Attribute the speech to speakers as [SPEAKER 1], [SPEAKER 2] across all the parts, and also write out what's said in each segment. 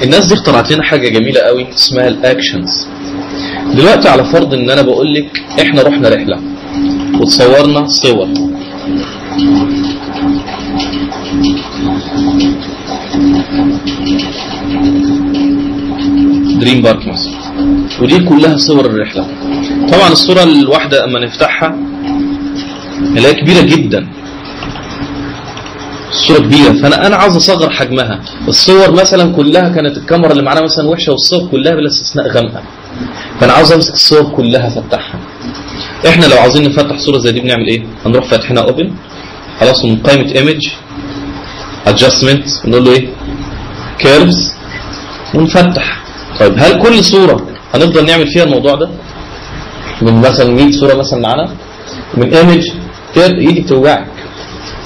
[SPEAKER 1] الناس دي اخترعت لنا حاجه جميله قوي اسمها الاكشنز. دلوقتي على فرض ان انا بقول لك احنا رحنا رحله وتصورنا صور، دريم بارك مثلا، ودي كلها صور الرحله. طبعا الصوره الواحده اما نفتحها نلاقيها كبيره جدا، الصوره كبيره، فانا عاوز اصغر حجمها. الصور مثلا كلها كانت الكاميرا اللي معانا مثلا وحشه، والصور كلها بلا استثناء غامقه، فانا عاوز امسك الصور كلها افتحها. احنا لو عاوزين نفتح صوره زي دي بنعمل ايه؟ هنروح فاتحينها اوبن خلاص، ومن قائمه ايمج ادجستمنت نقول له ايه؟ كيرفز، ونفتح. طيب هل كل صوره هنفضل نعمل فيها الموضوع ده؟ من مثلا 100 صوره مثلا معانا من ايمج ايدك توجعك.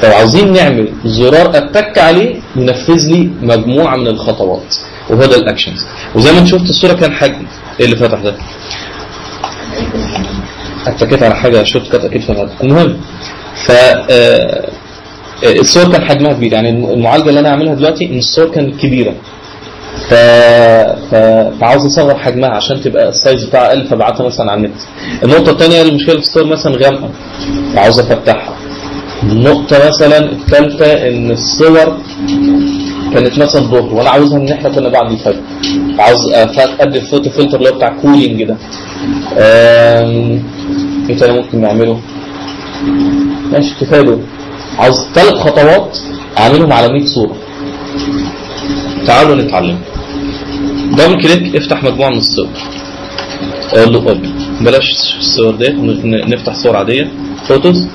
[SPEAKER 1] لو عاوزين نعمل زرار اتك عليه ينفذ لي مجموعه من الخطوات، وهو ده الاكشنز. وزي ما انت شفت الصوره كان حجم ايه اللي فتح ده؟ اتكيت على حاجه شوت كات اكيد فتحت. المهم الصور كان حجمها كبير، يعني المعالجه اللي انا هعملها دلوقتي ان الصور كانت كبيره، فعاوز اصغر حجمها عشان تبقى السايز بتاعها اقل، فبعتها مثلا على النت. النقطه الثانيه المشكله في الصور مثلا غامقه فعاوز افتحها. النقطه مثلا الثالثه ان الصور كانت مثلا ظهر وانا عاوزها ان احنا كنا بعد الفجر، عاوز ادي الفوتو فلتر اللي هو بتاع كولينج ده. ايه تاني ممكن نعمله؟ ماشي كفايه دول. عاوز 3 خطوات اعملهم على 100 صوره. تعالوا نتعلم. دبل كليك افتح مجموعه من الصور، اقول له اوبن، بلاش الصور ديت، نفتح صور عاديه، فوتوز،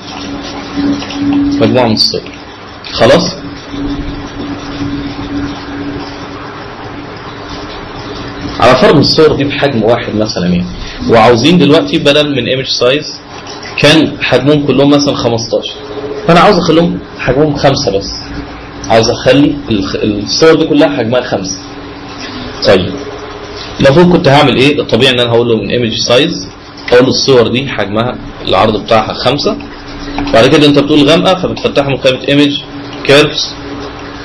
[SPEAKER 1] مجموعه من الصور. خلاص على فرض الصور دي بحجم واحد مثلا يعني، وعاوزين دلوقتي بدل من ايمج سايز كان حجمهم كلهم مثلا 15، فانا عاوز اخليهم حجمهم 5 بس، عاوز اخلي الصور دي كلها حجمها 5. طيب المفروض كنت هعمل ايه؟ الطبيعي ان انا هقول له من ايمج سايز، اقول له الصور دي حجمها العرض بتاعها 5، بعد كده انت بتقول غامقه فبتفتحها من قائمه ايمج كيرفز،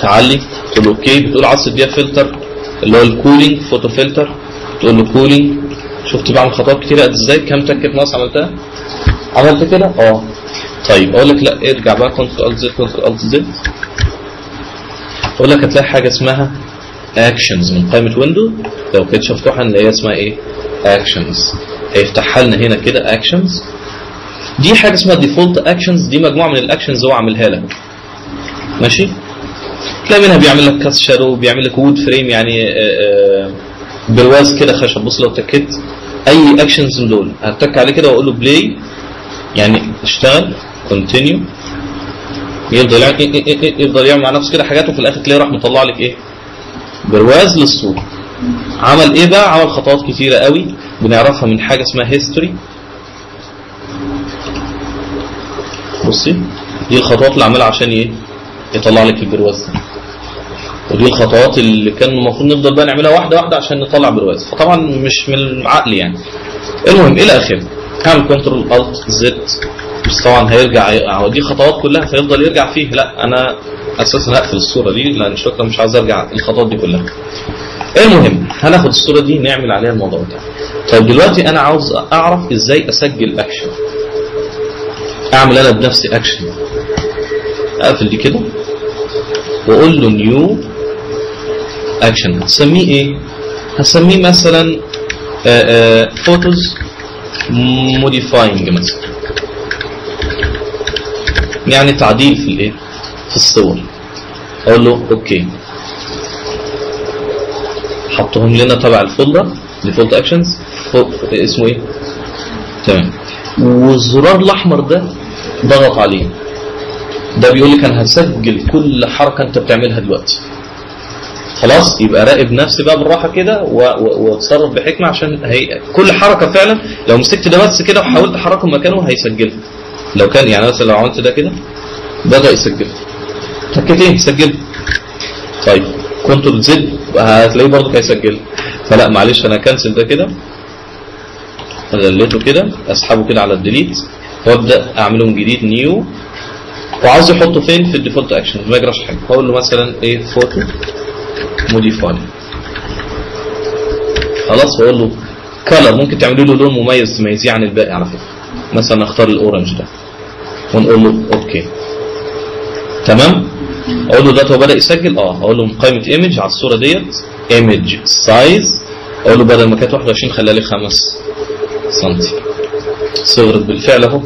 [SPEAKER 1] تعلي تقول له اوكي، بتقول عاوز تديها فلتر اللي هو الكولينج فوتو فلتر، تقول له كولينج. شفت بعمل خطوات كتيره قد ازاي؟ كام تكه ناقص عملتها؟ عملت كده؟ طيب اقول لك لا ارجع بقى كنترول زد كنترول زد، اقول لك هتلاقي حاجه اسمها اكشنز من قائمه ويندو، لو كنت مفتوحه اللي هي اسمها ايه؟ اكشنز. هيفتحها لنا هنا كده اكشنز. دي حاجه اسمها ديفولت اكشنز، دي مجموعه من الاكشنز هو عاملها لك. ماشي؟ تلاقي منها بيعمل لك كاست شادو، بيعمل لك وود فريم يعني برواز كده خشب. بص لو تكيت اي اكشنز من دول هتك عليه كده واقول له بلاي يعني اشتغل، كونتينيو، يفضل يعمل مع نفسه كده حاجات، وفي الاخر تلاقيه راح مطلع لك ايه؟ برواز للصوره. عمل ايه بقى؟ عمل خطوات كتيره قوي بنعرفها من حاجه اسمها هيستوري. بصي دي الخطوات اللي عملها عشان ايه؟ يطلع لك البرواز ده. ودي الخطوات اللي كان المفروض نفضل بقى نعملها واحده واحده عشان نطلع برواز، فطبعا مش من العقل يعني. المهم الى اخره، هعمل كنترول الت زد، بس طبعا هيرجع، دي خطوات كلها فيفضل يرجع فيه. لا انا اساسا هقفل الصوره دي لان شكرا مش عايز ارجع الخطوات دي كلها. المهم هناخد الصوره دي نعمل عليها الموضوع ده. طيب دلوقتي انا عاوز اعرف ازاي اسجل اكشن. اعمل انا بنفسي اكشن. اقفل دي كده واقول له نيو اكشن. هتسميه ايه؟ هسميه مثلا فوتوز موديفاينج مثلا، يعني تعديل في الايه؟ في الصور. اقول له اوكي، حطهم لنا تبع الفولدر ديفولت اكشنز اسمه ايه؟ تمام. والزرار الاحمر ده ضغط عليه، ده بيقول لك انا هسجل كل حركه انت بتعملها دلوقتي. خلاص يبقى راقب نفسي بقى بالراحه كده واتصرف بحكمه، عشان كل حركه فعلا لو مسكت ده بس كده وحاولت احركه مكانه هيسجلها. لو كان يعني مثلا لو عملت ده كده بدا يسجلها، تكيت ايه؟ سجل. طيب كنترول زد هتلاقيه برضه هيسجلها. فلا معلش انا كنسل ده كده، غليته كده، اسحبه كده على الديليت وابدا اعمله من جديد نيو. وعاوز يحطه فين؟ في الديفولت اكشن، ما يجراش حاجه. هقول له مثلا ايه؟ فوتو موديفاي. خلاص، واقول له كلر، ممكن تعملوا له لون مميز تميزيه عن الباقي على فكره، مثلا اختار الاورنج ده ونقول له اوكي. تمام. اقول له ده هو بدا يسجل. اقول له من قائمه ايمج على الصوره ديت ايمج سايز، اقول له بدل ما كانت 21 خليها لي 5 سم. صغرت بالفعل اهو.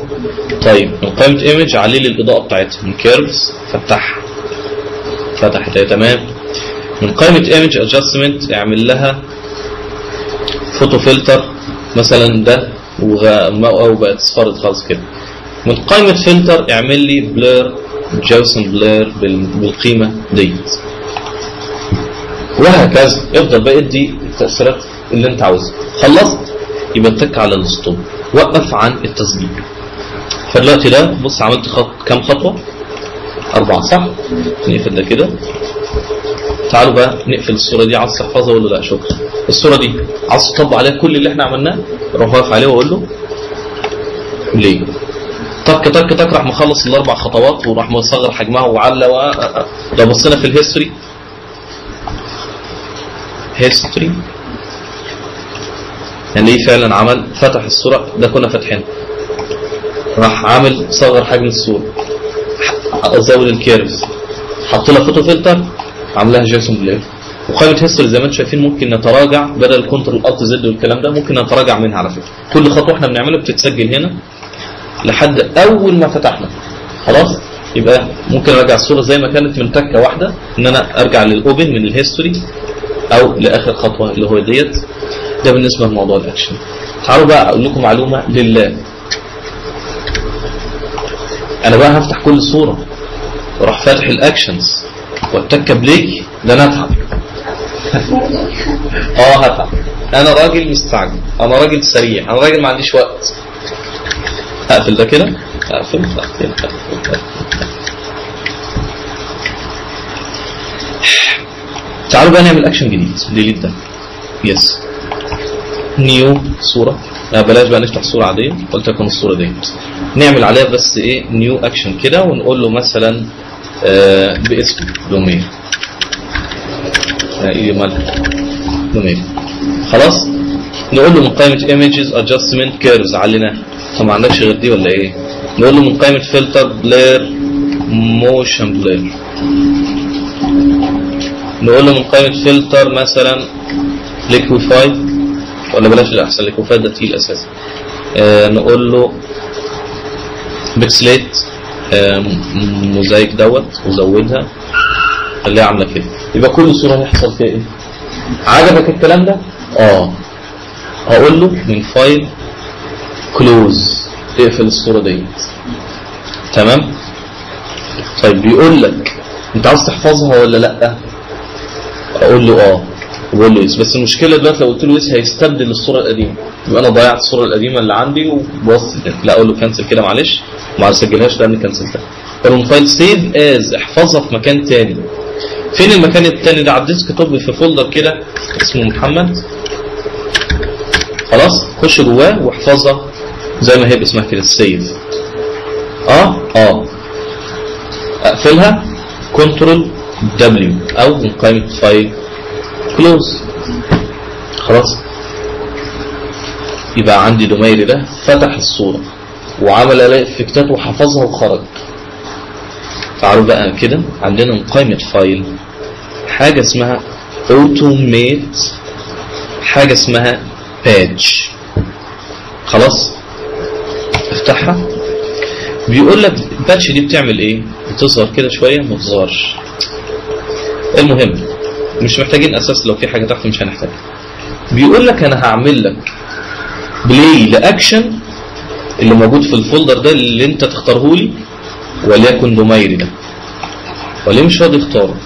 [SPEAKER 1] طيب من قائمه ايمج علي لي الاضاءه بتاعتها من كيرفز، فتحها، فتحت. تمام. من قائمه ايمج ادجستمنت اعمل لها فوتو فلتر مثلا ده او بقت اصفرت خالص كده. من قائمه فلتر اعمل لي بلير، جوسن بلير بالقيمه ديت، وهكذا. افضل بقى ادي التاثيرات اللي انت عاوزها. خلصت يبقى اتك على الستوب، وقف عن التسجيل. فدلوقتي ده بص عملت كام خطوه؟ 4 صح؟ نقفل ده كده. تعالوا بقى نقفل الصوره دي. عاوز تحفظها ولا لا؟ شكرا. الصوره دي عاوز تطبق عليها كل اللي احنا عملناه، روح واقف عليه واقول له ليه. تك تك تك، راح مخلص ال4 خطوات وراح مصغر حجمها وعلى لو بصينا في الهيستوري، هيستوري يعني ايه فعلا عمل؟ فتح الصوره ده كنا فاتحينها، راح عامل صغر حجم الصوره، زود الكيرفز، حط لها فوتو فلتر، عاملها جيسون بلير. وقائمه هيستوري زي ما انتم شايفين ممكن نتراجع بدل كنترول الت زد والكلام ده، ممكن نتراجع منها على فكره. كل خطوه احنا بنعملها بتتسجل هنا لحد اول ما فتحنا. خلاص، يبقى ممكن ارجع الصوره زي ما كانت من تكه واحده، ان انا ارجع للاوبن من الهيستوري او لاخر خطوه اللي هو ديت. ده بالنسبه لموضوع الاكشن. تعالوا بقى اقول لكم معلومه لله. انا بقى هفتح كل صوره واروح فاتح الاكشنز واتك بليك، ده انا اتعب. هتعب. انا راجل مستعجل، انا راجل سريع، انا راجل ما عنديش وقت. اقفل ده كده، اقفل. تعالوا بقى نعمل اكشن جديد. ديليت ده. يس. نيو صوره. بلاش بقى نفتح صوره عاديه، قلت لكم الصوره دي نعمل عليها بس ايه نيو اكشن كده، ونقول له مثلا باسم دومين. ايه مالك دومين. خلاص. نقول له من قائمه ايمجز ادجستمنت كيرفز علينا. طب ما عندكش غير دي ولا ايه؟ نقول له من قائمه فلتر بلير موشن بلير. نقول له من قائمه فلتر مثلا ليكويفاي، ولا بلاش الاحسن، ليكويفاي ده تقيل اساسا. نقول له بيكسليت موزايك دوت وزودها خليها عامله كده. يبقى كل صوره هيحصل فيها ايه؟ عجبك الكلام ده؟ اقول له من فايل كلوز، اقفل الصوره ديت. تمام. طيب بيقول لك انت عاوز تحفظها ولا لا؟ اقول له وبقول له يس. بس المشكله دلوقتي لو قلت له يس هيستبدل الصوره القديمه، يبقى انا ضيعت الصوره القديمه اللي عندي وبص. لا اقول له كنسل كده معلش، ما اسجلهاش لان كنسلتها. فلو فايل سيف از، احفظها في مكان تاني. فين المكان التاني ده؟ على الديسك توب في فولدر كده اسمه محمد. خلاص، خش جواه واحفظها زي ما هي باسمها كده سيف. اقفلها كنترول دبليو او من قائمه فايل كلوز. خلاص، يبقى عندي دوميري ده فتح الصوره وعمل عليها افكتات وحفظها وخرج. تعالوا بقى كده عندنا من قائمه فايل حاجه اسمها اوتوميت، حاجه اسمها باج. خلاص، افتحها. بيقول لك الباتش دي بتعمل ايه؟ بتظهر كده شويه ما تظهرش. المهم مش محتاجين اساس، لو في حاجه تحت مش هنحتاجها. بيقول لك انا هعمل لك بلاي لاكشن اللي موجود في الفولدر ده اللي انت تختاره لي، وليكن دوميري ده. وليه مش راضي يختاره؟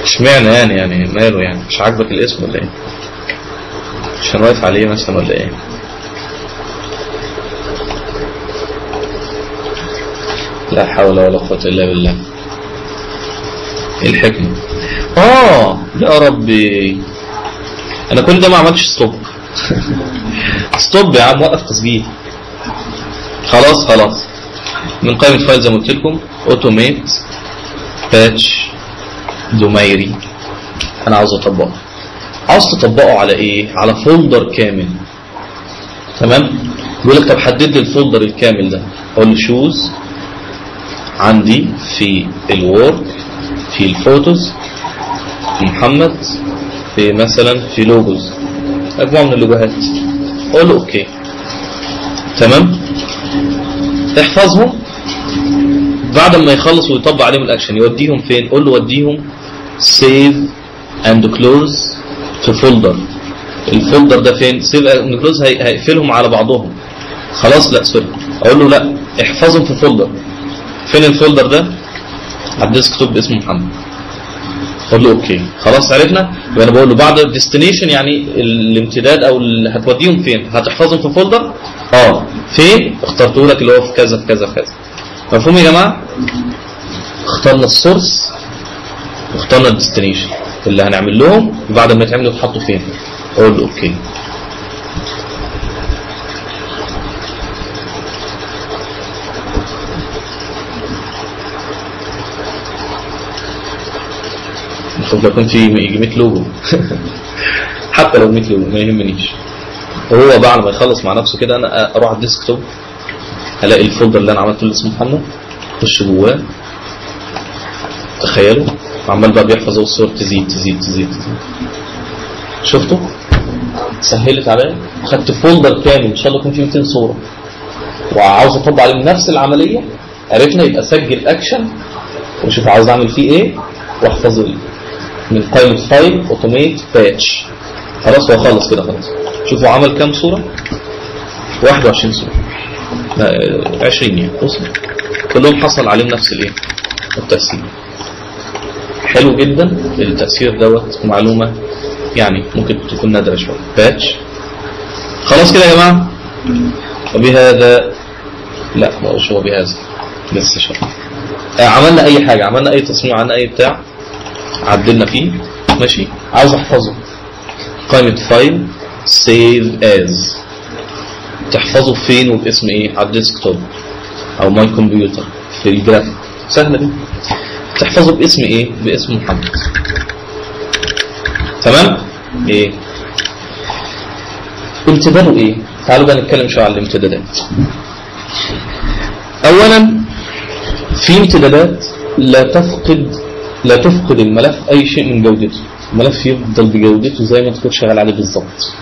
[SPEAKER 1] اشمعنى يعني ماله يعني؟ مش عاجبك الاسم ولا ايه؟ عشان واقف عليه مثلا ولا ايه؟ لا حول ولا قوة الا بالله. ايه الحكمة؟ يا ربي انا كل ده ما عملتش ستوب. ستوب يا عم، وقف تسجيل. خلاص من قائمة فايل زي ما قلت لكم اوتوميت باتش دوميري انا عاوز اطبقه. عاوز تطبقه على ايه؟ على فولدر كامل. تمام؟ بيقول لك طب حدد لي الفولدر الكامل ده. اقول له شوز، عندي في الورك، في الفوتوز، في محمد، في مثلا في لوجوز، مجموعه من اللوجوهات. اقول له اوكي. تمام؟ احفظهم. بعد ما يخلص ويطبق عليهم الاكشن يوديهم فين؟ قول له وديهم save and close to folder. الفولدر ده فين؟ save and close هيقفلهم على بعضهم. خلاص لا سوري، اقول له لا احفظهم في فولدر. فين الفولدر ده؟ على الديسكتوب باسم محمد. اقول له اوكي. خلاص عرفنا. يبقى انا بقول له بعد الديستنيشن يعني الامتداد او اللي هتوديهم فين؟ هتحفظهم في فولدر؟ فين؟ اخترته لك اللي هو في كذا في كذا في كذا. مفهوم يا جماعه؟ اخترنا السورس واخترنا الديستنيشن اللي هنعمل لهم، وبعد ما يتعملوا يتحطوا فين؟ اقول له اوكي. المفروض لو كنت في يجي 100 لوجو حتى لو 100 لوجو ما يهمنيش. وهو بعد ما يخلص مع نفسه كده انا اروح على الديسكتوب، هلاقي الفولدر اللي انا عملته اللي اسمه محمد، اخش جواه. تخيلوا عمال بقى بيحفظ الصور تزيد تزيد تزيد تزيد. شفتوا؟ سهلت عليا. خدت فولدر كامل ان شاء الله يكون فيه 200 صوره وعاوز اطبق عليه نفس العمليه. عرفنا يبقى سجل اكشن وشوف عاوز اعمل فيه ايه واحفظه من قائمه فايل اوتوميت باتش. خلاص هو خلص كده خلاص. شوفوا عمل كام صوره؟ 21 صوره. 20 يعني. بصوا كلهم حصل عليهم نفس الايه؟ التأثير. حلو جدا التأثير دوت. معلومة يعني ممكن تكون نادرة شوية. باتش. خلاص كده يا جماعة. وبهذا لا ما هوش هو بهذا لسه شوية. عملنا اي حاجة، عملنا اي تصميم، عملنا اي بتاع، عدلنا فيه ماشي. عاوز احفظه قائمة فايل سيف از. تحفظه فين وباسم ايه؟ على الديسكتوب او ماي كمبيوتر في الجرافيك. سهلة دي. تحفظه باسم ايه؟ باسم محمد. تمام؟ ايه؟ امتداده ايه؟ تعالوا بقى نتكلم شوية على الامتدادات. اولا في امتدادات لا تفقد الملف اي شيء من جودته. الملف يفضل بجودته زي ما تكون شغال عليه بالظبط.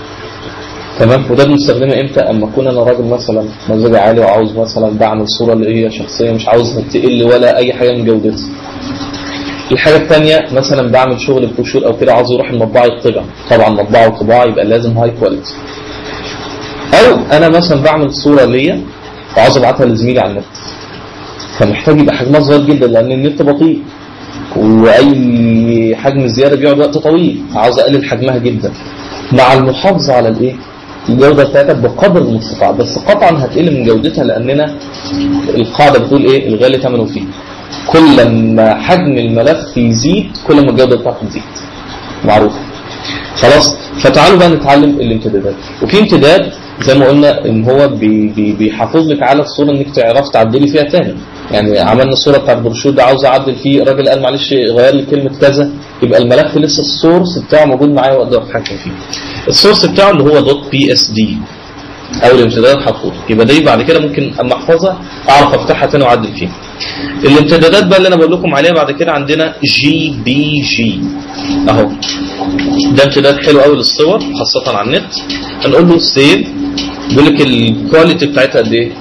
[SPEAKER 1] تمام؟ وده بنستخدمه امتى؟ اما اكون انا راجل مثلا مزاجي عالي وعاوز مثلا بعمل صوره اللي هي شخصيه مش عاوزها تقل ولا اي حاجه من جودتها. الحاجه الثانيه مثلا بعمل شغل بروشور او كده عاوز يروح المطبعه يطبع، طبعا مطبعه وطباعه يبقى لازم هاي كواليتي. او انا مثلا بعمل صوره ليا وعاوز ابعتها لزميلي على النت، فمحتاج يبقى حجمها صغير جدا لان النت بطيء واي حجم زياده بيقعد وقت طويل، عاوز اقلل حجمها جدا مع المحافظه على الايه؟ الجوده بتاعتها بقدر المستطاع، بس قطعا هتقل من جودتها لاننا القاعده بتقول ايه؟ الغالي ثمنه فيه. كل ما حجم الملف يزيد كل ما الجوده بتاعته تزيد. معروف. خلاص؟ فتعالوا بقى نتعلم الامتدادات. وفي امتداد زي ما قلنا ان هو بيحافظ لك على الصوره انك تعرف تعدلي فيها تاني. يعني عملنا الصوره بتاع البروشور ده عاوز اعدل فيه، الراجل قال معلش غير لي كلمه كذا، يبقى الملف لسه السورس بتاعه موجود معايا واقدر اتحكم فيه. السورس بتاعه اللي هو .psd او الامتدادات حطوه، يبقى دي بعد كده ممكن اما احفظها اعرف افتحها تاني واعدل فيها. الامتدادات بقى اللي انا بقول لكم عليها بعد كده عندنا GBG اهو. ده امتداد حلو قوي للصور خاصه على النت. هنقول له سيف، بيقول لك الكواليتي بتاعتها قد ايه؟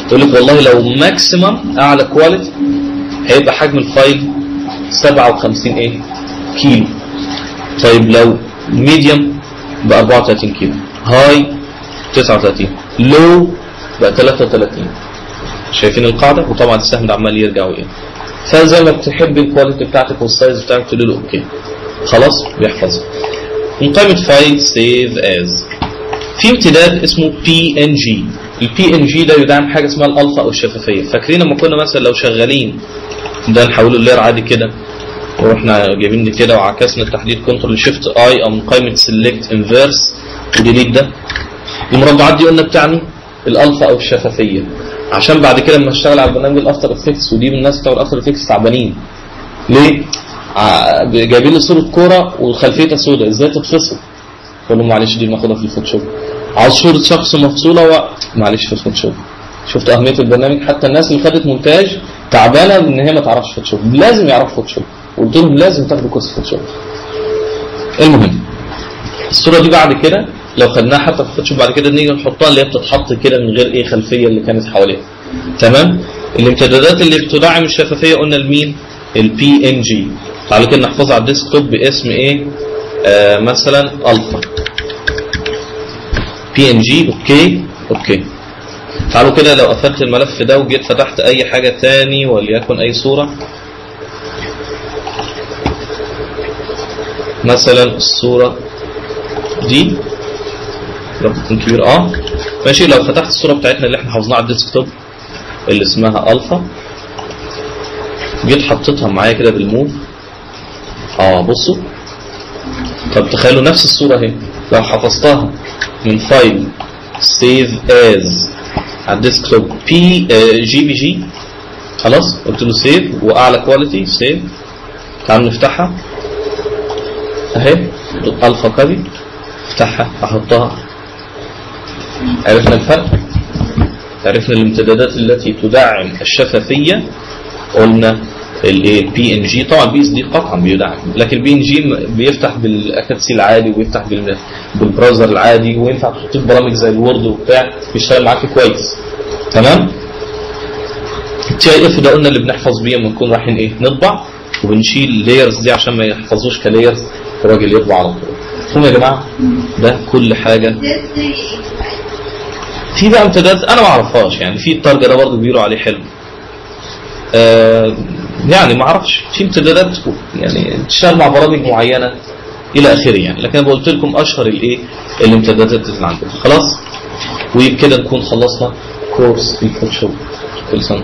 [SPEAKER 1] يقول لك والله لو ماكسيمم اعلى كواليتي هيبقى حجم الفايل 57 ايه؟ كيلو. طيب لو ميديوم ب 34 كيلو، هاي 39، لو بقى 33. شايفين القاعده؟ وطبعا السهم ده عمال يرجع ويقل. فزي ما بتحب الكواليتي بتاعتك والسايز بتاعك تقول له اوكي. خلاص بيحفظها. من قائمه فايل سيف از في امتداد اسمه PNG. الPNG ده يدعم حاجه اسمها الالفا او الشفافيه. فاكرين لما كنا مثلا لو شغالين ده نحوله لير عادي كده ورحنا جايبين دي كده وعكسنا التحديد كنترول شيفت اي او من قائمه سيلكت انفيرس وديليت، ده المربعات دي قلنا بتعني الالفا او الشفافيه، عشان بعد كده لما اشتغل على برنامج الافتر افكتس ودي الناس بتوع الافتر افكتس تعبانين. ليه؟ جايبين لي صوره كوره وخلفيتها سوداء، ازاي تتفصل؟ اقول له معلش دي بناخدها في الفوتوشوب. عاوز صوره شخص مفصوله معلش في الفوتوشوب. شفت اهميه البرنامج؟ حتى الناس اللي خدت مونتاج تعبانه ان هي ما تعرفش فوتوشوب، لازم يعرفوا فوتوشوب، قلت لهم لازم تاخدوا كورس فوتوشوب. المهم الصوره دي بعد كده لو خدناها حتى في الفوتوشوب بعد كده نيجي نحطها اللي هي بتتحط كده من غير ايه خلفيه اللي كانت حواليها. تمام؟ الامتدادات اللي بتدعم الشفافيه قلنا لمين؟ البي ان جي. تعالوا كده نحفظها على الديسكتوب باسم ايه؟ مثلا الفا بي ان جي. اوكي. تعالوا كده لو قفلت الملف ده وجيت فتحت اي حاجه تاني وليكن اي صوره، مثلا الصوره دي رب تكون كبير ماشي. لو فتحت الصوره بتاعتنا اللي احنا حافظناها على الديسكتوب اللي اسمها الفا، جيت حطيتها معايا كده بالموف، بصوا. طب تخيلوا نفس الصوره اهي لو حفظتها من فايل سيف از على الديسكتوب جي بي جي، خلاص قلت له سيف واعلى كواليتي سيف. تعالوا نفتحها اهي الفا كابي، افتحها احطها. عرفنا الفرق، عرفنا الامتدادات التي تدعم الشفافيه. قلنا الايه بي ان جي، طبعا البي اس دي قطعا بيدعم، لكن البي ان جي بيفتح بالاكادسي العادي وبيفتح بالبراوزر العادي، وينفع تحط برامج زي الوورد وبتاع بيشتغل معاك كويس. تمام؟ التي اي اف ده قلنا اللي بنحفظ بيه لما نكون رايحين ايه نطبع، وبنشيل اللايرز دي عشان ما يحفظوش كلايرز، الراجل يطبع على طول. مفهوم يا جماعه؟ ده كل حاجه. في بقى امتداد انا ما اعرفهاش، يعني في التارجت ده برضه بيقولوا عليه حلو. يعني ما اعرفش، في امتدادات يعني تشتغل مع برامج معينه الى اخره يعني، لكن انا قلت لكم اشهر الايه الامتدادات اللي عندنا. خلاص، وبكده نكون خلصنا كورس الفوتوشوب. كل سنه